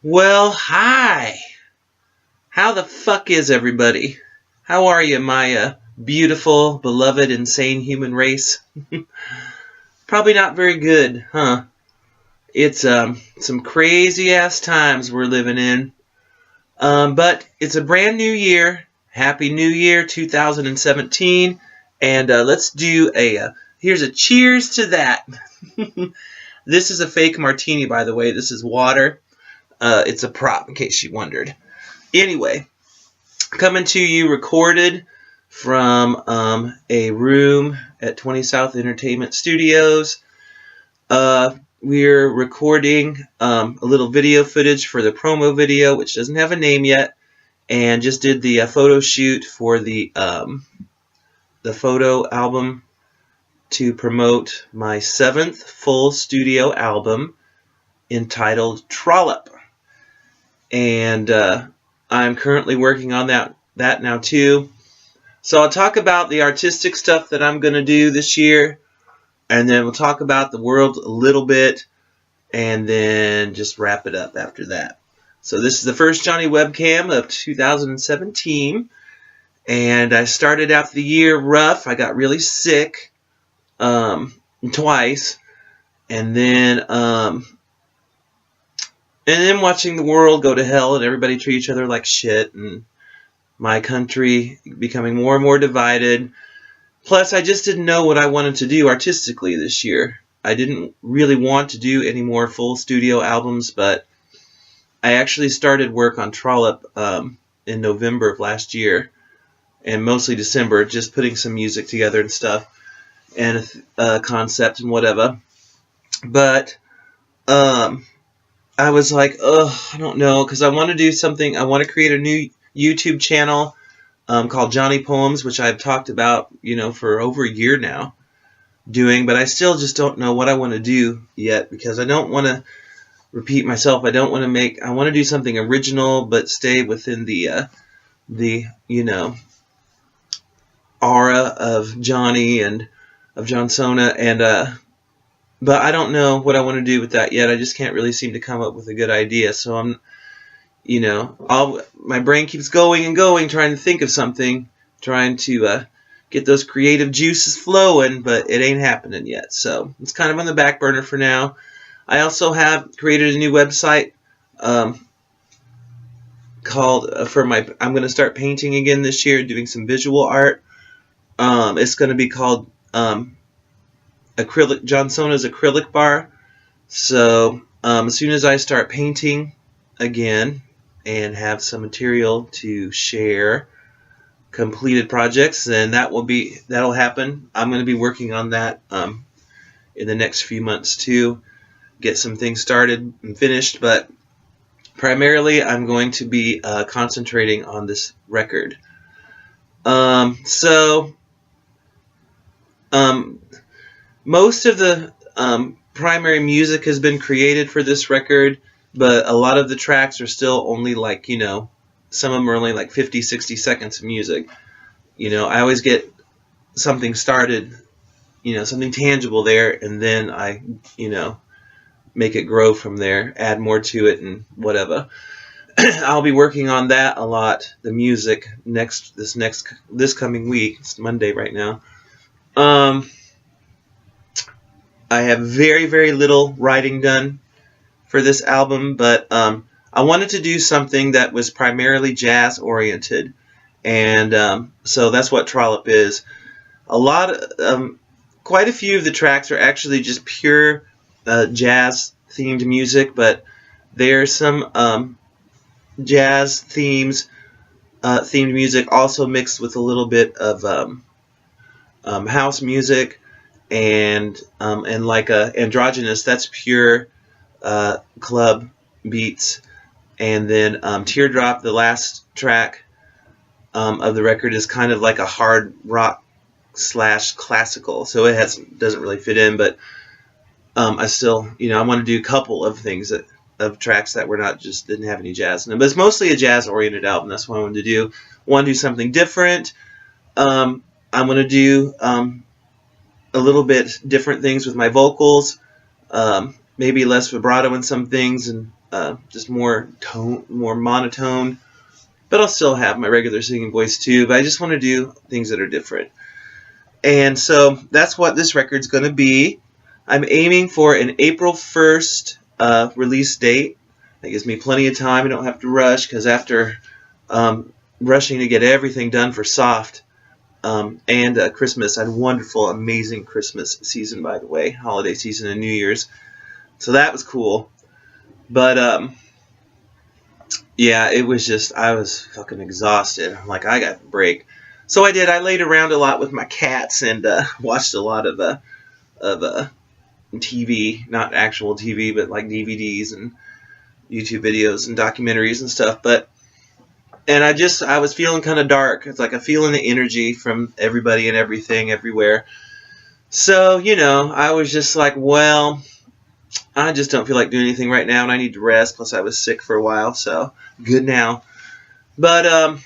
Well, hi. How the fuck is everybody? How are you, my beautiful, beloved, insane human race? Probably not very good, huh? It's some crazy ass times we're living in. But it's a brand new year. Happy New Year 2017. And let's do here's a cheers to that. This is a fake martini, by the way. This is water. It's a prop, in case you wondered. Anyway, coming to you recorded from a room at 20 South Entertainment Studios. We're recording a little video footage for the promo video, which doesn't have a name yet, and just did the photo shoot for the photo album to promote my 7th full studio album entitled Trollop. And I'm currently working on that now too. So I'll talk about the artistic stuff that I'm going to do this year, and then we'll talk about the world a little bit, and then just wrap it up after that. So this is the first Johnny webcam of 2017, and I started out the year rough. I got really sick twice, and then watching the world go to hell and everybody treat each other like shit, and my country becoming more and more divided. Plus, I just didn't know what I wanted to do artistically this year. I didn't really want to do any more full studio albums, but I actually started work on Trollop in November of last year, and mostly December, just putting some music together and stuff, and a concept and whatever. But I was like, I don't know, because I want to do something. I want to create a new YouTube channel called Johnny Poems, which I've talked about, for over a year now doing, but I still just don't know what I want to do yet, because I don't want to repeat myself. I want to do something original, but stay within the aura of Johnny and of Jonsona, and but I don't know what I want to do with that yet. I just can't really seem to come up with a good idea. So I'm, my brain keeps going and going, trying to think of something, trying to get those creative juices flowing, but it ain't happening yet. So it's kind of on the back burner for now. I also have created a new website called I'm going to start painting again this year, doing some visual art. It's going to be called Jonsona's Acrylic Bar. So as soon as I start painting again and have some material to share completed projects, then that'll happen. I'm going to be working on that in the next few months too, get some things started and finished, but primarily I'm going to be concentrating on this record. Most of the primary music has been created for this record, but a lot of the tracks are still only some of them are only like 50, 60 seconds of music. I always get something started, something tangible there, and then I, make it grow from there, add more to it and whatever. I'll be working on that a lot, the music, this coming week. It's Monday right now. I have very, very little writing done for this album, but I wanted to do something that was primarily jazz-oriented, and so that's what Trollop is. Quite a few of the tracks are actually just pure jazz-themed music, but there's some jazz themed music also mixed with a little bit of house music, and like Androgynous, that's pure club beats, and then Teardrop, the last track of the record, is kind of like a hard rock / classical, so it doesn't really fit in, but I still, I want to do a couple of things of tracks that were didn't have any jazz in them, but it's mostly a jazz oriented album. That's what I wanted to do. I want to do something different. I'm going to do a little bit different things with my vocals, maybe less vibrato in some things, and just more monotone. But I'll still have my regular singing voice too. But I just want to do things that are different. And so that's what this record's going to be. I'm aiming for an April 1st release date. That gives me plenty of time. I don't have to rush, because after rushing to get everything done for Soft and Christmas, I had a wonderful, amazing Christmas season, by the way, holiday season and New Year's. So that was cool. But yeah, it was just, I was fucking exhausted. I'm like, I got a break. So I did. I laid around a lot with my cats and watched a lot of TV, not actual TV, but like DVDs and YouTube videos and documentaries and stuff. And I was feeling kind of dark. It's like I'm feeling the energy from everybody and everything everywhere. So, I was just like, well, I just don't feel like doing anything right now, and I need to rest. Plus, I was sick for a while, so good now. But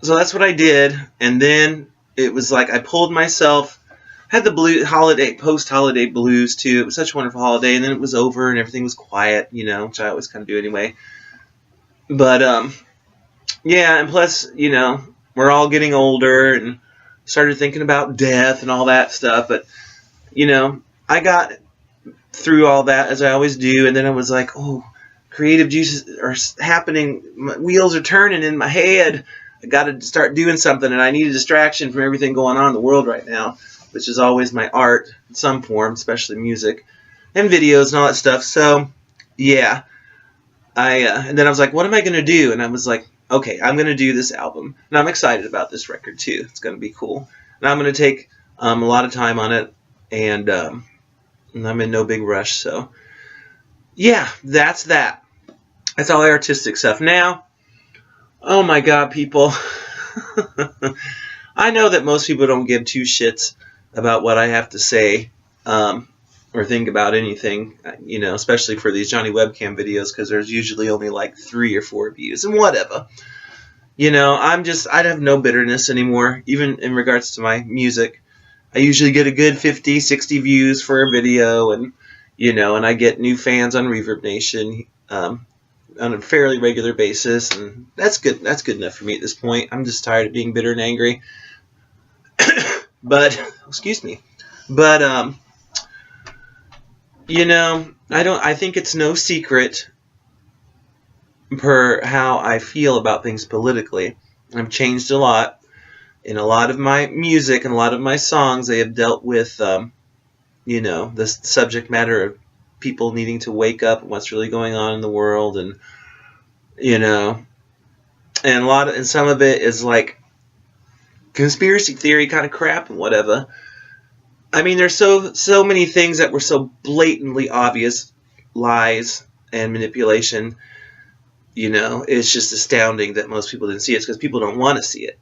so that's what I did, and then it was like I pulled myself. Had the post-holiday blues too. It was such a wonderful holiday, and then it was over, and everything was quiet, which I always kind of do anyway. But yeah, and plus, we're all getting older, and started thinking about death and all that stuff. But I got through all that, as I always do, and then I was like, oh, creative juices are happening. My wheels are turning in my head. I got to start doing something, and I need a distraction from everything going on in the world right now, which is always my art in some form, especially music and videos and all that stuff. So, yeah. And then I was like, what am I going to do? And I was like, okay, I'm going to do this album. And I'm excited about this record, too. It's going to be cool. And I'm going to take a lot of time on it, and I'm in no big rush. So, yeah, that's that. That's all the artistic stuff. Now, oh my God, people. I know that most people don't give two shits about what I have to say or think about anything, especially for these Johnny Webcam videos, because there's usually only like 3 or 4 views, and whatever. I have no bitterness anymore, even in regards to my music. I usually get a good 50, 60 views for a video, and I get new fans on Reverb Nation on a fairly regular basis, and that's good. That's good enough for me at this point. I'm just tired of being bitter and angry. But excuse me. But I think it's no secret per how I feel about things politically. I've changed a lot. In a lot of my music and a lot of my songs, they have dealt with, the subject matter of people needing to wake up and what's really going on in the world, and and some of it is like conspiracy theory kind of crap and whatever. I mean, there's so many things that were so blatantly obvious lies and manipulation. It's just astounding that most people didn't see it, because people don't want to see it.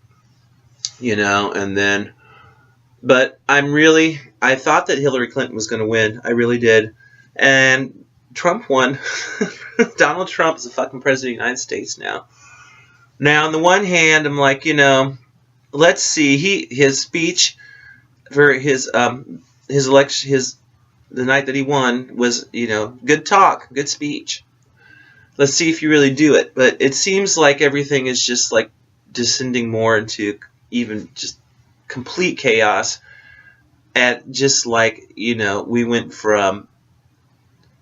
But I thought that Hillary Clinton was going to win. I really did. And Trump won. Donald Trump is the fucking president of the United States now. Now, on the one hand, I'm like, let's see. His speech for his election, the night that he won was, good talk, good speech. Let's see if you really do it. But it seems like everything is just like descending more into even just complete chaos. At just like, we went from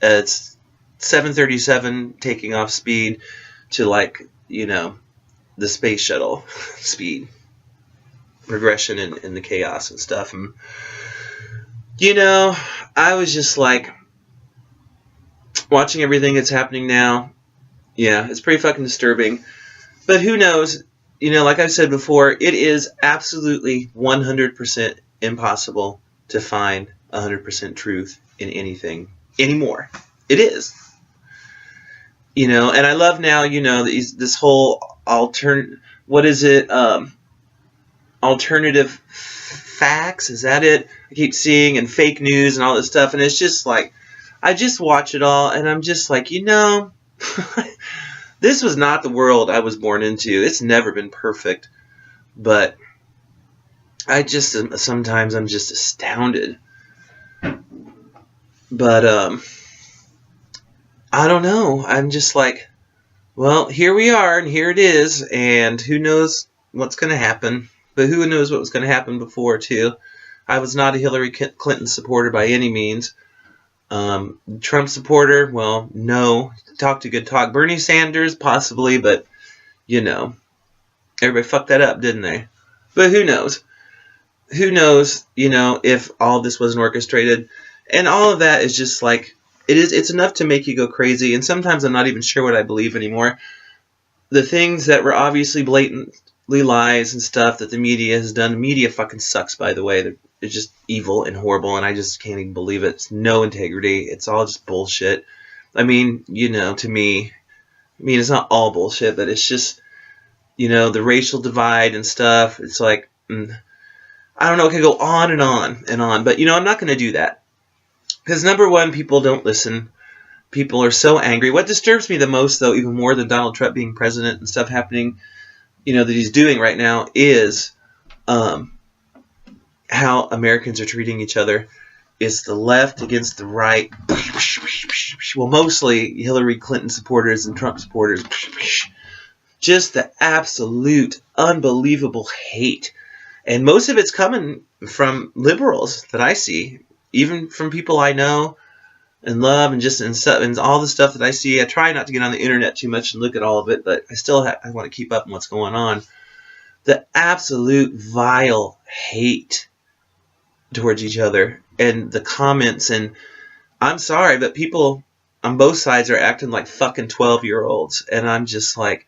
737 taking off speed to like, the space shuttle speed progression in the chaos and stuff. And, I was just like watching everything that's happening now. Yeah, it's pretty fucking disturbing. But who knows? Like I said before, it is absolutely 100% impossible to find 100% truth in anything anymore. It is. And I love now, this whole alternative facts, is that it? I keep seeing, and fake news and all this stuff, and it's just like, I just watch it all, and I'm just like, this was not the world I was born into. It's never been perfect, but sometimes I'm just astounded. But I don't know. I'm just like, well, here we are, and here it is, and who knows what's going to happen. But who knows what was going to happen before, too. I was not a Hillary Clinton supporter by any means. Trump supporter, well, no. Talk to good talk. Bernie Sanders, possibly, but, everybody fucked that up, didn't they? But who knows? Who knows, if all this wasn't orchestrated. And all of that is just like, it's enough to make you go crazy. And sometimes I'm not even sure what I believe anymore. The things that were obviously blatantly lies and stuff that the media has done. The media fucking sucks, by the way. It's just evil and horrible, and I just can't even believe it. It's no integrity. It's all just bullshit. I mean, to me, it's not all bullshit, but it's just, the racial divide and stuff. It's like, I don't know, it could go on and on and on. But, I'm not going to do that. Because, number one, people don't listen. People are so angry. What disturbs me the most, though, even more than Donald Trump being president and stuff happening, that he's doing right now, is how Americans are treating each other. It's the left against the right. Well, mostly Hillary Clinton supporters and Trump supporters. Just the absolute unbelievable hate. And most of it's coming from liberals that I see. Even from people I know and love, and all the stuff that I see. I try not to get on the internet too much and look at all of it, but I still I want to keep up on what's going on. The absolute vile hate towards each other, and the comments, and I'm sorry, but people on both sides are acting like fucking 12-year-olds, and I'm just like,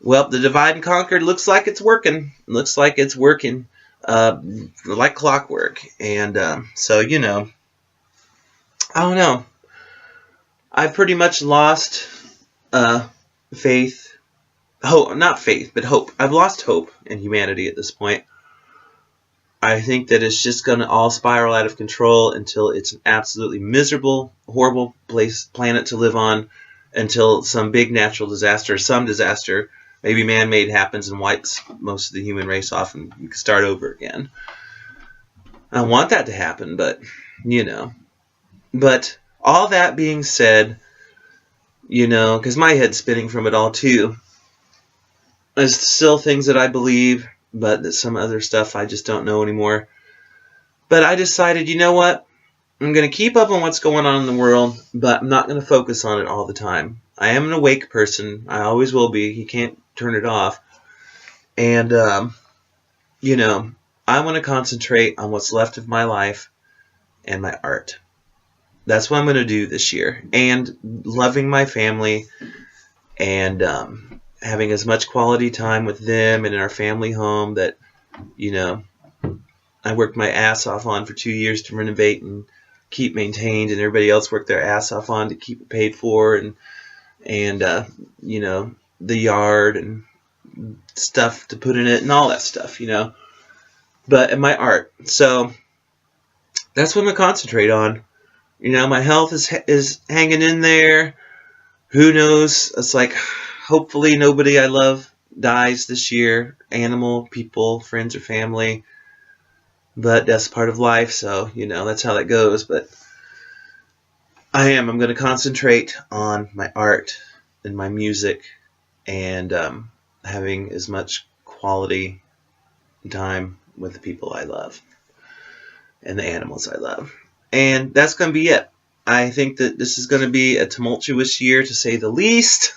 well, the divide and conquer looks like it's working. Looks like it's working like clockwork. And so, I don't know. I've pretty much lost faith. Not faith, but hope. I've lost hope in humanity at this point. I think that it's just going to all spiral out of control until it's an absolutely miserable, horrible planet to live on, until some big natural disaster, some disaster, maybe man-made, happens and wipes most of the human race off and you can start over again. I don't want that to happen, but, But all that being said, because my head's spinning from it all too, there's still things that I believe, but there's some other stuff I just don't know anymore. But I decided, you know what? I'm going to keep up on what's going on in the world, but I'm not going to focus on it all the time. I am an awake person. I always will be. You can't turn it off. And, I want to concentrate on what's left of my life and my art. That's what I'm going to do this year. And loving my family and having as much quality time with them and in our family home that, I worked my ass off on for 2 years to renovate and keep maintained, and everybody else worked their ass off on to keep it paid for, and the yard and stuff to put in it and all that stuff, But in my art. So that's what I'm going to concentrate on. My health is hanging in there. Who knows? It's like, hopefully nobody I love dies this year. Animal, people, friends, or family. But that's part of life, so, that's how that goes. But I'm going to concentrate on my art and my music and having as much quality time with the people I love and the animals I love. And that's going to be it. I think that this is going to be a tumultuous year, to say the least.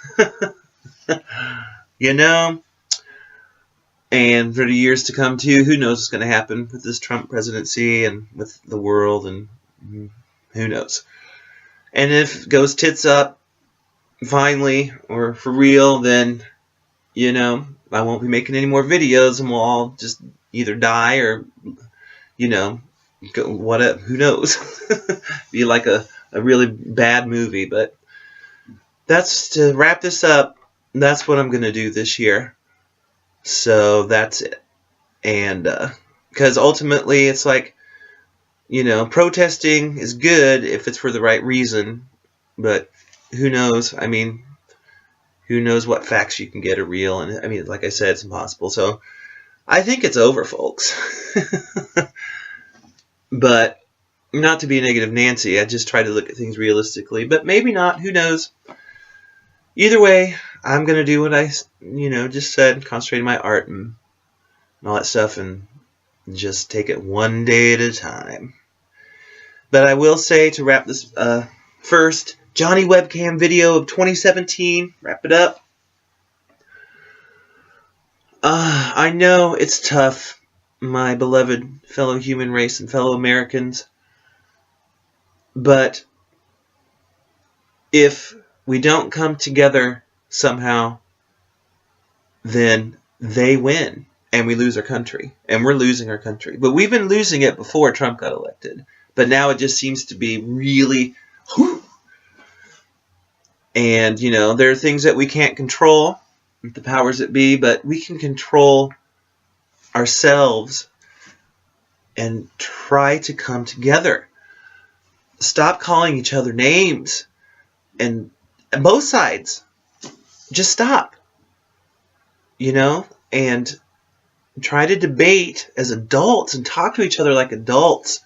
And for the years to come, too, who knows what's going to happen with this Trump presidency and with the world, and who knows. And if it goes tits up, finally, or for real, then, I won't be making any more videos, and we'll all just either die or, whatever, who knows. Be like a really bad movie. But that's, to wrap this up, that's what I'm going to do this year. So that's it. And because ultimately it's like, protesting is good if it's for the right reason, but who knows? I mean, who knows what facts you can get are real? And like I said, it's impossible. So I think it's over, folks. But Not to be a negative Nancy, I just try to look at things realistically, but maybe not, who knows. Either way, I'm going to do what I, just said, concentrate on my art and all that stuff, and just take it one day at a time. But I will say, to wrap this first Johnny webcam video of 2017, wrap it up. I know it's tough, my beloved fellow human race and fellow Americans, but if we don't come together somehow, then they win and we lose our country, and we're losing our country. But we've been losing it before Trump got elected, but now it just seems to be really whew. And there are things that we can't control, the powers that be, but we can control ourselves and try to come together. Stop calling each other names, and both sides. Just stop. And try to debate as adults and talk to each other like adults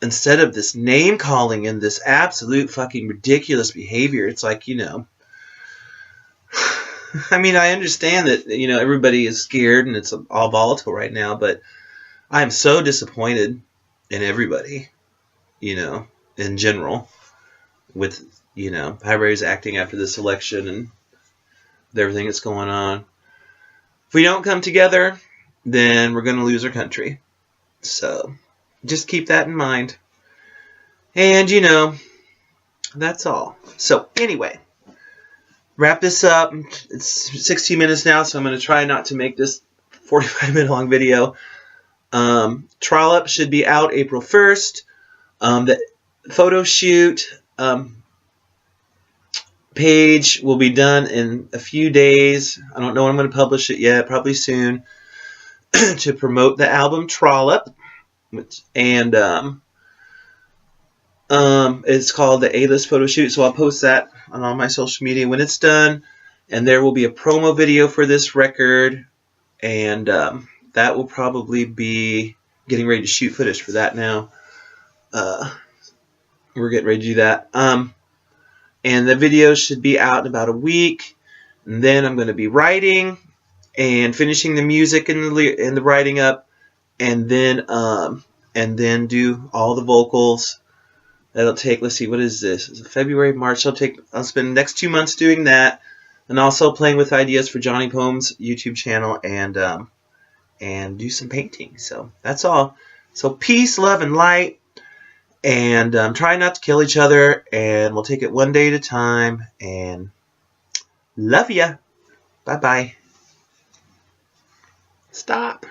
instead of this name calling and this absolute fucking ridiculous behavior. It's like, I mean, I understand that, everybody is scared and it's all volatile right now, but I'm so disappointed in everybody, in general, with, how everybody's acting after this election and everything that's going on. If we don't come together, then we're going to lose our country. So just keep that in mind. And, that's all. So anyway, wrap this up. It's 16 minutes now, so I'm going to try not to make this 45-minute long video. Trollop should be out April 1st. The photo shoot page will be done in a few days. I don't know when I'm going to publish it yet, probably soon, to promote the album Trollop. And it's called the A-List photo shoot, so I'll post that on all my social media when it's done. And there will be a promo video for this record, and that will probably be getting ready to shoot footage for that now. We're getting ready to do that. And the video should be out in about a week. And then I'm going to be writing and finishing the music and the writing up, and then do all the vocals. That'll take, let's see, what is this? Is it February, March? I'll spend the next 2 months doing that, and also playing with ideas for Johnny Poem's YouTube channel, and do some painting. So that's all. So peace, love, and light. And try not to kill each other, and we'll take it one day at a time. And love ya. Bye-bye. Stop.